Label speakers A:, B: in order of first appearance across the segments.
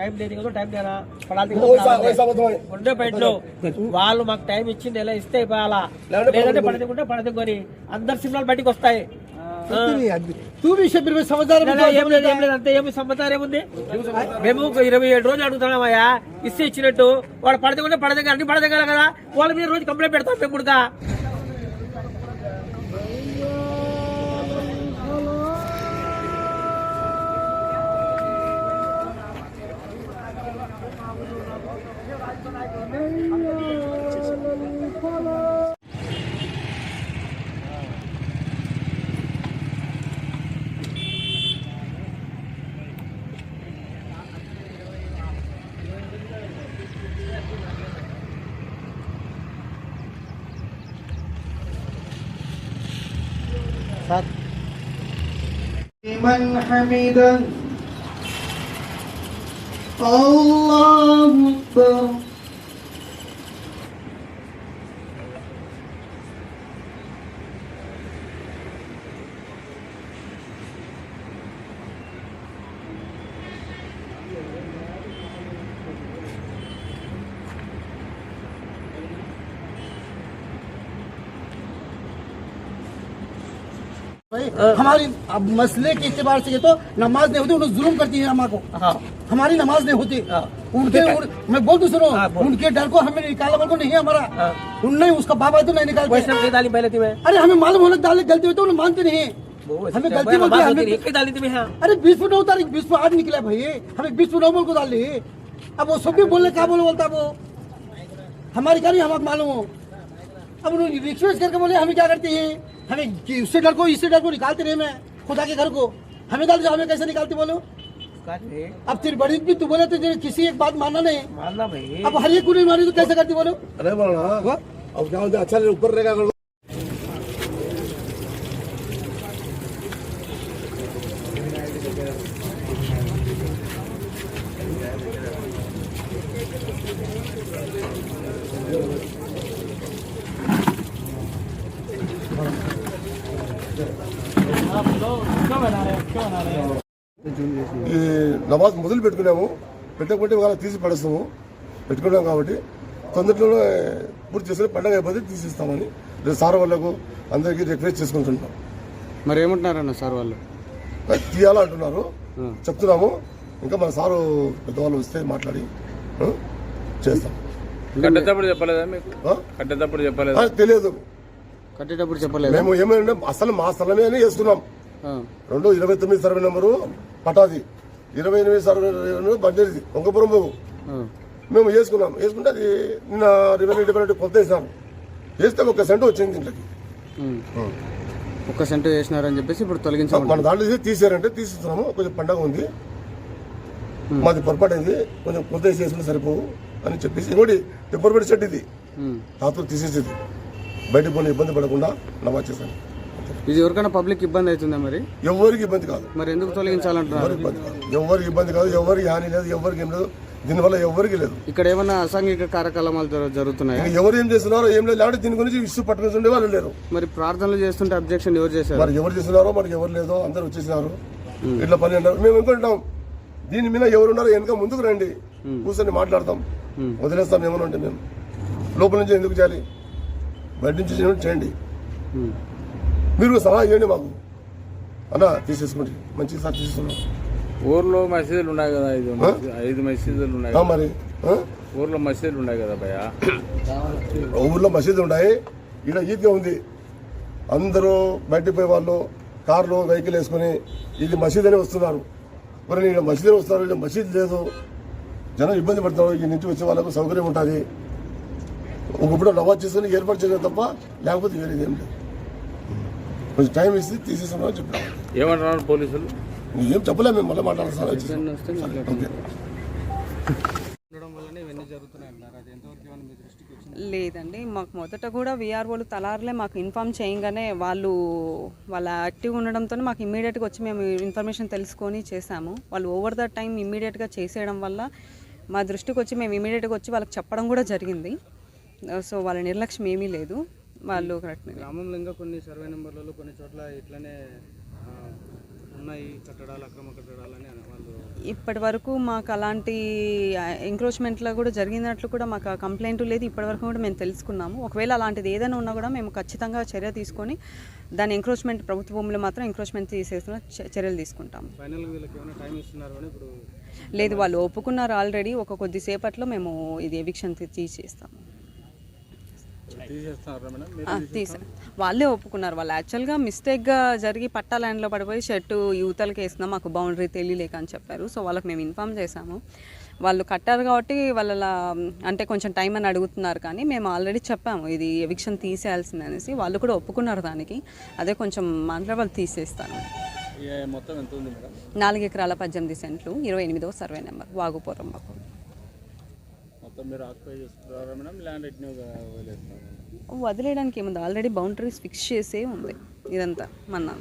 A: Time దేని కదా time Dena ఉండే బయటలో వాళ్ళు మాకు టైం ఇచ్చింది ఎలా ఇస్తే ఇవ్వాలా, లేదంటే పడదుకుంటే పడదుకొని అందరు సినిమాలు బయటకు వస్తాయి. అంతే ఏమి సమాచారం ఏముంది? మేము 27 రోజులు అడుగుతున్నామయ్యా, ఇస్తే ఇచ్చినట్టు. వాడు పడదుకుంటే పడదగ అన్ని పడదగల కదా, వాళ్ళ మీద రోజు కంప్లైంట్ పెడతాం మేము కూడా.
B: من حمدا الله أكبر हमारी अब मसले के एतबार से तो नमाज नहीं होती, उन्हें जुल्म करती है हमारे को। हमारी नमाज नहीं होती उनके मैं बोल दूं सुनो, उनके डर को हमें निकालना बोल को नहीं हमारा, उनने उसका बाबा तो नहीं निकालते। अरे हमें मालूम होना डाले गलती हुई तो उन्हें मानते नहीं, हमें गलती बोलते हैं। अरे 20 फुट 9 तारीख 20 फुट आज निकला भाई, हमें 20 फुट 9 बोल को डाल दी। अब वो सब भी बोलने क्या बोलता वो हमारी क्या नहीं हमारे मालूम हो। अब उन्होंने रिक्वेस्ट करके बोले हमें क्या करते हैं, हमें उससे डर को इससे डर को निकालते नहीं, मैं खुदा के घर को हमें डाल हमें कैसे निकालते बोलो। अब तेरी बड़ी भी तू बोले तो किसी एक बात मानना नहीं मानना भाई, अब हर एक को नहीं मानी तो कैसे करती बोलो। अरे बोलो अब क्या होता अच्छा ऊपर रहेगा।
C: ఈ నమాజ్ మొదలు పెట్టుకున్నాము, పెట్టకపోతే వాళ్ళ తీసి పడేస్తాము, పెట్టుకున్నాం కాబట్టి తొందరలో పూర్తి చేసుకుని పండగ అయిపోతే తీసిస్తామని సార్ వాళ్ళకు అందరికీ రిక్వెస్ట్ చేసుకుంటున్నాం.
D: మరి ఏమంటున్నారన్న సార్ వాళ్ళు?
C: తీయాలా అంటున్నారు, చెప్తున్నాము. ఇంకా మన సారు పెద్దవాళ్ళు వస్తే మాట్లాడి చేస్తాం.
D: కట్టేటప్పుడు చెప్పలేదా మీకు? కట్టేటప్పుడు చెప్పలేదా?
C: తెలియదు,
D: కట్టేటప్పుడు చెప్పలేదు.
C: మేము ఏమైనా అసలు మా స్థలమే అని వేసుకున్నాం. 29 survey number పటాది, 28 survey number బండేది Vankapuram బాబు మేము వేసుకున్నాం. వేసుకుంటే అది నిన్న రెవెన్యూ డిపార్ట్మెంట్ కొత్త వేసినాం, వేస్తే 1 సెంటు వచ్చింది ఇంట్లోకి.
D: 1 సెంటు వేసినారని చెప్పేసి ఇప్పుడు తొలగించాం.
C: మన దాంట్లో తీసారంటే తీసిస్తున్నాము. కొంచెం పండగ ఉంది, మాది పొరపాటు అయింది, కొంచెం కొత్త వేసుకుంటే సరిపోవు అని చెప్పేసి ఇంకోటి టెంపరరీ సెట్ ఇది తాతలు తీసేసేది, బయటకు పోయిన ఇబ్బంది పడకుండా నమాజ్ చేశాను.
D: ఇది ఎవరికైనా పబ్లిక్ ఇబ్బంది అవుతుందా? మరి
C: ఎవరికి ఇబ్బంది కాదు.
D: మరి ఎందుకు తొలగించాలంటున్నారు?
C: ఎవరికి ఇబ్బంది కాదు, ఎవరికి హాని లేదు, ఎవరికి ఏం లేదు, దీనివల్ల ఎవరికి లేదు.
D: ఇక్కడ ఏమైనా అసాంఘిక కార్యక్రమాలు జరుగుతున్నాయి?
C: ఎవరు ఏం చేస్తున్నారో ఏం లేదు, లేకపోతే దీని గురించి ఇష్యూ పట్టుకుని వాళ్ళు లేరు.
D: మరి ప్రార్థనలు చేస్తుంటే అబ్జెక్షన్ ఎవరు చేశారు?
C: మరి ఎవరు చేస్తున్నారో మనకి ఎవరు లేదో అందరు వచ్చేసినారు, ఇట్లా పని అన్నారు. మేము అనుకుంటాం దీని మీద ఎవరున్నారో వెనక ముందుకు రండి, కూర్చొని మాట్లాడతాం, వదిలేస్తాం. ఏమన్నా ఉంటే మేము లోపల నుంచి ఎందుకు చేయాలి, బయట నుంచి చేయండి, మీరు సలహా చేయండి మాకు అన్న, తీసేసుకోండి మంచి సార్ తీసేస్తున్నాం.
D: ఊర్లో మసీదులు ఉన్నాయి కదా, 5 మసీదులు ఉన్నాయి
C: మరి
D: ఊర్లో మసీదులు ఉన్నాయి కదా భయ,
C: ఊర్లో మసీదులు ఉన్నాయి, ఇక్కడ ఈద్గా ఉంది. అందరూ బయటకు పోయే వాళ్ళు కార్లు వెహికల్ వేసుకుని ఇది మసీద్ అని వస్తున్నారు. మరి ఇక్కడ మసీదు వస్తున్నారు, ఇక్కడ మసీద్ లేదు, జనం ఇబ్బంది పడతారు. ఈ నుంచి వచ్చే వాళ్ళకు సౌకర్యం ఉంటుంది, ఒకప్పుడు నమాజ్ చేసుకుని ఏర్పాటు చేయడం తప్ప లేకపోతే వేరేది ఏం లేదు. కొంచెం టైం ఇస్తే తీసేస్తున్నామని చెప్పాము.
D: ఏమంటున్నారు పోలీసులు?
C: ఏం చెప్పలేము, మేము మళ్ళీ మాట్లాడతాం.
E: లేదండి, మాకు మొదట కూడా వీఆర్ఓలు తలారులే మాకు ఇన్ఫామ్ చేయగానే వాళ్ళ యాక్టివ్ ఉండడంతో మాకు ఇమ్మీడియట్గా వచ్చి మేము ఇన్ఫర్మేషన్ తెలుసుకొని చేసాము. వాళ్ళు ఓవర్ ద టైం ఇమ్మీడియట్గా చేసేయడం వల్ల మా దృష్టికి వచ్చి మేము ఇమ్మీడియట్గా వచ్చి వాళ్ళకి చెప్పడం కూడా జరిగింది. సో వాళ్ళ నిర్లక్ష్యం ఏమీ లేదు. వాళ్ళు కరెక్ట్.
D: గ్రామంలో ఇంకా కొన్ని సర్వే నెంబర్లలో కొన్ని చోట్ల ఇట్లనే ఉన్నాయి కట్టడాలు, అక్రమ కట్టడాలని వాళ్ళు
E: ఇప్పటి వరకు మాకు అలాంటి ఎంక్రోచ్మెంట్లో కూడా జరిగినట్లు కూడా మాకు ఆ కంప్లైంట్ లేదు. ఇప్పటి వరకు కూడా మేము తెలుసుకున్నాము. ఒకవేళ అలాంటిది ఏదైనా ఉన్నా కూడా మేము ఖచ్చితంగా చర్య తీసుకొని దాని ఎంక్రోచ్మెంట్ ప్రభుత్వ భూములు మాత్రం ఎంక్రోచ్మెంట్ తీసేసిన చర్యలు తీసుకుంటాము. లేదు, వాళ్ళు ఒప్పుకున్నారు ఆల్రెడీ. ఒక కొద్దిసేపట్లో మేము ఇది ఎవిక్షన్ తీసేస్తాము. వాళ్ళే ఒప్పుకున్నారు. వాళ్ళు యాక్చువల్గా మిస్టేక్గా జరిగి పట్టా ల్యాండ్లో పడిపోయి షర్టు యువతలకి వేసినా మాకు బౌండరీ తెలియలేక అని చెప్పారు. సో వాళ్ళకి మేము ఇన్ఫామ్ చేశాము. వాళ్ళు కట్టారు కాబట్టి వాళ్ళ అంటే కొంచెం టైం అని అడుగుతున్నారు, కానీ మేము ఆల్రెడీ చెప్పాము ఇది ఎవిక్షన్ తీసేయాల్సింది అనేసి. వాళ్ళు కూడా ఒప్పుకున్నారు దానికి. అదే కొంచెం మాట్లాడి వాళ్ళు తీసేస్తాను.
D: మొత్తం ఎంత ఉంది మేడం?
E: 4 ఎకరాల 18 సెంట్లు, 28వ సర్వే నెంబర్, వాగుపురం మాకు.
D: మొత్తం మీరు ఆక్యుపై చేస్తున్నారా మేడం, ల్యాండ్ ఎట్నీగా వదిలేస్తున్నారు?
E: వదిలేయడానికి ఏముంది, ఆల్రెడీ బౌండరీస్ ఫిక్స్ చేసే ఉంది ఇదంతా మన.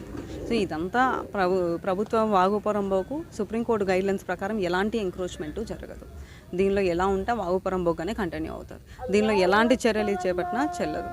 E: సో ఇదంతా ప్రభుత్వం వాగుపురంబోకు సుప్రీంకోర్టు గైడ్లైన్స్ ప్రకారం ఎలాంటి ఎంక్రోచ్మెంట్ జరగదు. దీనిలో ఎలా ఉంటే వాగుపురంబోగానే కంటిన్యూ అవుతుంది. దీనిలో ఎలాంటి చర్యలు చేపట్టినా చెల్లదు.